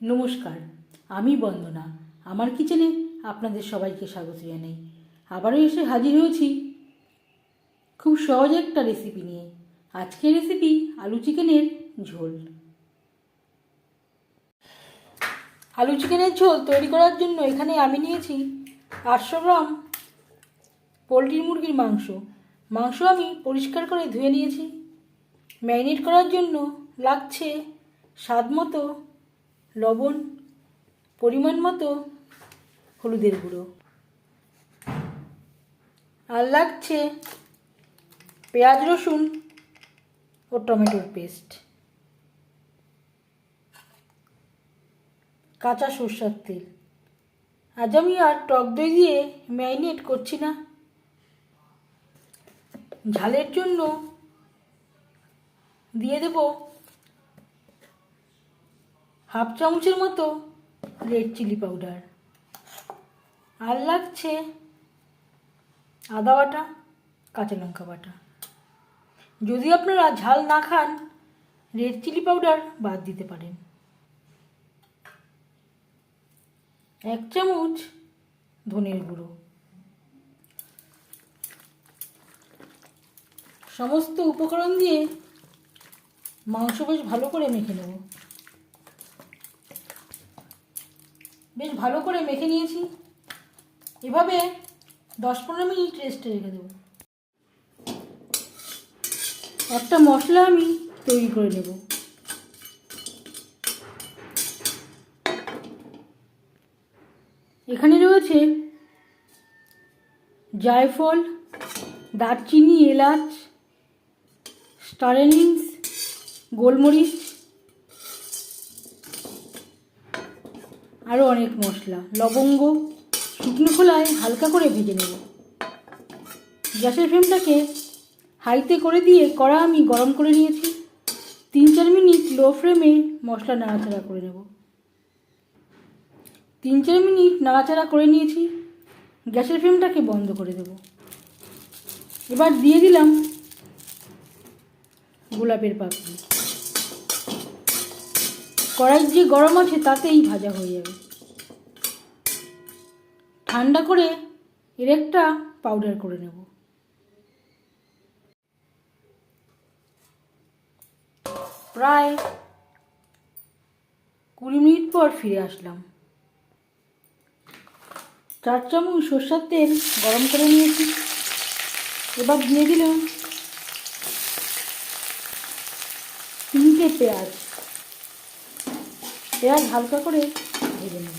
নমস্কার, আমি বন্দনা। আমার কিচেনে আপনাদের সবাইকে স্বাগত জানাই। আবারও এসে হাজির হয়েছি খুব সহজ একটা রেসিপি নিয়ে। আজকের রেসিপি আলু চিকেনের ঝোল। আলু চিকেনের ঝোল তৈরি করার জন্য এখানে আমি নিয়েছি 800 গ্রাম পোলট্রি মুরগির মাংস আমি পরিষ্কার করে ধুয়ে নিয়েছি। ম্যারিনেট করার জন্য লাগছে স্বাদ মতো লবণ, পরিমাণ মতো হলুদের গুঁড়ো, আর লাগছে পেঁয়াজ, রসুন ও টমেটোর পেস্ট, কাঁচা সরষের তেল। আজ আমি আর টক দই দিয়ে ম্যারিনেট করছি না। ঝালের জন্য দিয়ে দেব হাফ চামচের মতো রেড চিলি পাউডার, আর লাগছে আদা বাটা, কাঁচা লঙ্কা বাটা। যদি আপনারা ঝাল না খান, রেড চিলি পাউডার বাদ দিতে পারেন। 1 চামচ ধনের গুঁড়ো। সমস্ত উপকরণ দিয়ে মাংস বেশ ভালো করে মেখে নেব। বেশ ভালো করে মেখে নিয়েছি। এভাবে 10-15 মিনিট রেস্টে রেখে দেব। একটা মশলা আমি তৈরি করে নেব। এখানে রয়েছে জায়ফল, দারচিনি, এলাচ, স্টার এনিস, গোলমরিচ, আরও অনেক মশলা, লবঙ্গ। শুকনো খোলায় হালকা করে ভেজে নেব। গ্যাসের ফ্লেমটাকে হাইতে করে দিয়ে কড়া আমি গরম করে নিয়েছি। 3-4 মিনিট লো ফ্লেমে মশলা নাড়াচাড়া করে নেব। 3-4 মিনিট নাড়াচাড়া করে নিয়েছি। গ্যাসের ফ্লেমটাকে বন্ধ করে দেব। এবার দিয়ে দিলাম গোলাপের পাপড়ি। কড়াই যে গরম আছে তাতেই ভাজা হয়ে যাবে। ঠান্ডা করে এর একটা পাউডার করে নেব। প্রায় 20 মিনিট পর ফিরে আসলাম। 4 চামচ সরষের তেল গরম করে নিয়েছি। এবার দিয়ে দিলাম 3টে পেঁয়াজ। হালকা করে ভেজে নেব।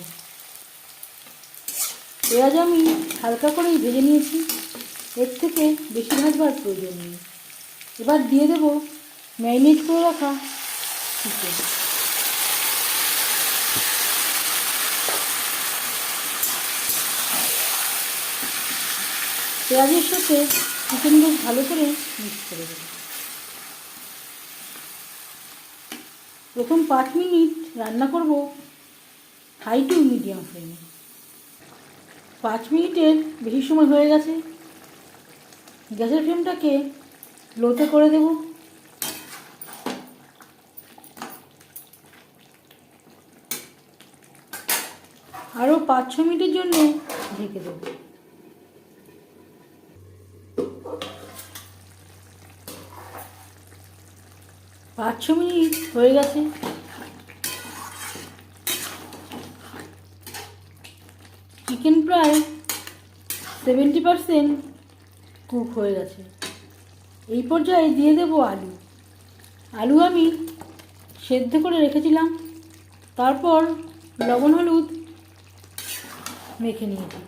পেঁয়াজ আমি হালকা করেই ভেজে নিয়েছি, এর থেকে বেশি ভাজবার প্রয়োজন নেই। এবার দিয়ে দেব ম্যারিনেট করে রাখা চিকেন। পেঁয়াজের সাথে চিকেন বেশ ভালো করে মিক্স করে দেব। প্রথম 5 মিনিট রান্না করব হাই টু মিডিয়াম ফ্লেমে। 5 মিনিটের বেশি সময় হয়ে গেছে। গ্যাসের ফ্লেমটাকে লোতে করে দেব। আরও 5-6 মিনিটের জন্য ঢেকে দেব। 5-6 মিনিট হয়ে গেছে। চিকেন প্রায় 70% কুক হয়ে গেছে। এই পর্যায়ে দিয়ে দেব আলু আমি সেদ্ধ করে রেখেছিলাম। তারপর লবণ হলুদ মেখে নিয়েছি।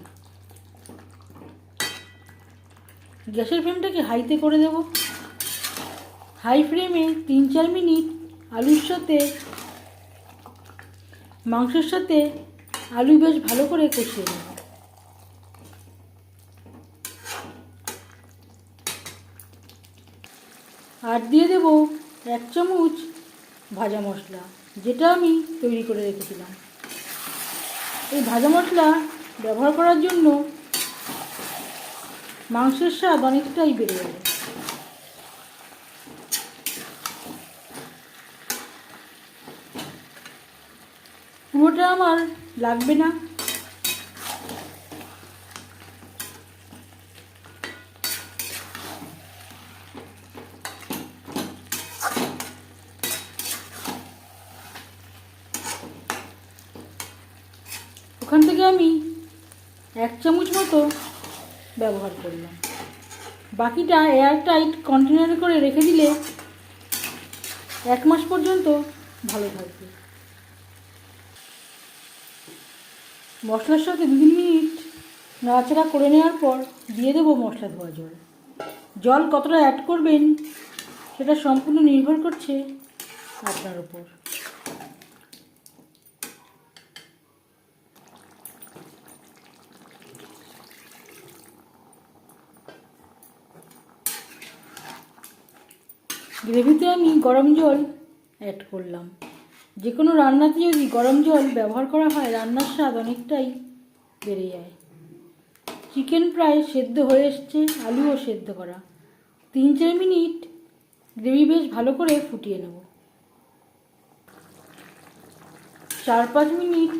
গ্যাসের ফ্লেমটাকে হাইতে করে দেব। হাই ফ্লেমে 3-4 মিনিট আলুর সাথে মাংসের সাথে আলু বেশ ভালো করে কষিয়ে নেব। আর দিয়ে দেব 1 চামচ ভাজা মশলা, যেটা আমি তৈরি করে রেখেছিলাম। এই ভাজা মশলা ব্যবহার করার জন্য মাংসের স্বাদ অনেকটাই বেড়ে যাবে। পুরোটা আমার লাগবে না। ওখান থেকে আমি 1 চামচ মতো ব্যবহার করলাম। বাকিটা এয়ারটাইট কন্টেনারে করে রেখে দিলে 1 মাস পর্যন্ত ভালো থাকবে। মশলার সাথে 2-3 মিনিট নাড়াচাড়া করে নেওয়ার পর দিয়ে দেবো মশলা ধোয়া জল। জল কতটা অ্যাড করবেন সেটা সম্পূর্ণ নির্ভর করছে আপনার উপর। গ্রেভিতে আমি গরম জল অ্যাড করলাম। যে কোনো রান্নাতে যদি গরম জল ব্যবহার করা হয় রান্নার স্বাদ অনেকটাই বেড়ে যায়। চিকেন প্রায় সেদ্ধ হয়ে এসছে, আলুও সেদ্ধ করা। 3-4 মিনিট গ্রেভি বেশ ভালো করে ফুটিয়ে নেব। 4-5 মিনিট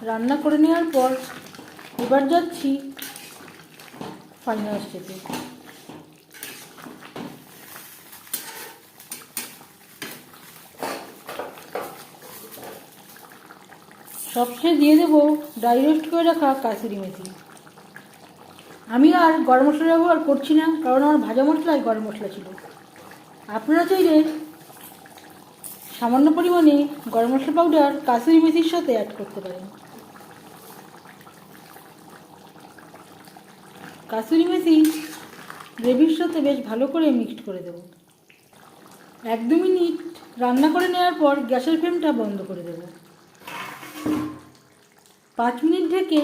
রান্না করে নেওয়ার পর এবার যাচ্ছি ফাইনাল স্টেপে। সবশেষে দিয়ে দেবো ড্রাই রোস্ট করে রাখা কাসুরি মেথি। আমি আর গরম মশলা ব্যবহার করছি না, কারণ আমার ভাজা মশলায় গরম মশলা ছিল। আপনারা চাইলে সামান্য পরিমাণে গরম মশলা পাউডার কাসুরি মেথির সাথে অ্যাড করতে পারেন। কাসুরি মেথি গ্রেভির সাথে বেশ ভালো করে মিক্সড করে দেব। 1-2 মিনিট রান্না করে নেওয়ার পর গ্যাসের ফ্লেমটা বন্ধ করে দেব। 5 মিনিট ঢেকে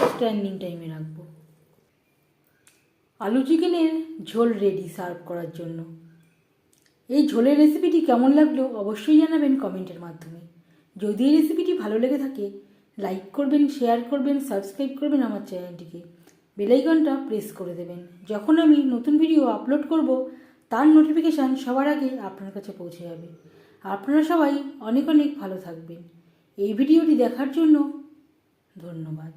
স্ট্যান্ডিং টাইমে রাখবো। আলু চিকেনের ঝোল রেডি সার্ভ করার জন্য। এই ঝোলের রেসিপিটি কেমন লাগলো অবশ্যই জানাবেন কমেন্টের মাধ্যমে। যদি এই রেসিপিটি ভালো লেগে থাকে লাইক করবেন, শেয়ার করবেন, সাবস্ক্রাইব করবেন আমার চ্যানেলটিকে। বেল আইকনটা প্রেস করে দেবেন। যখন আমি নতুন ভিডিও আপলোড করব তার নোটিফিকেশান সবার আগে আপনার কাছে পৌঁছে যাবে। আপনারা সবাই অনেক অনেক ভালো থাকবেন। এই ভিডিওটি দেখার জন্য ধন্যবাদ।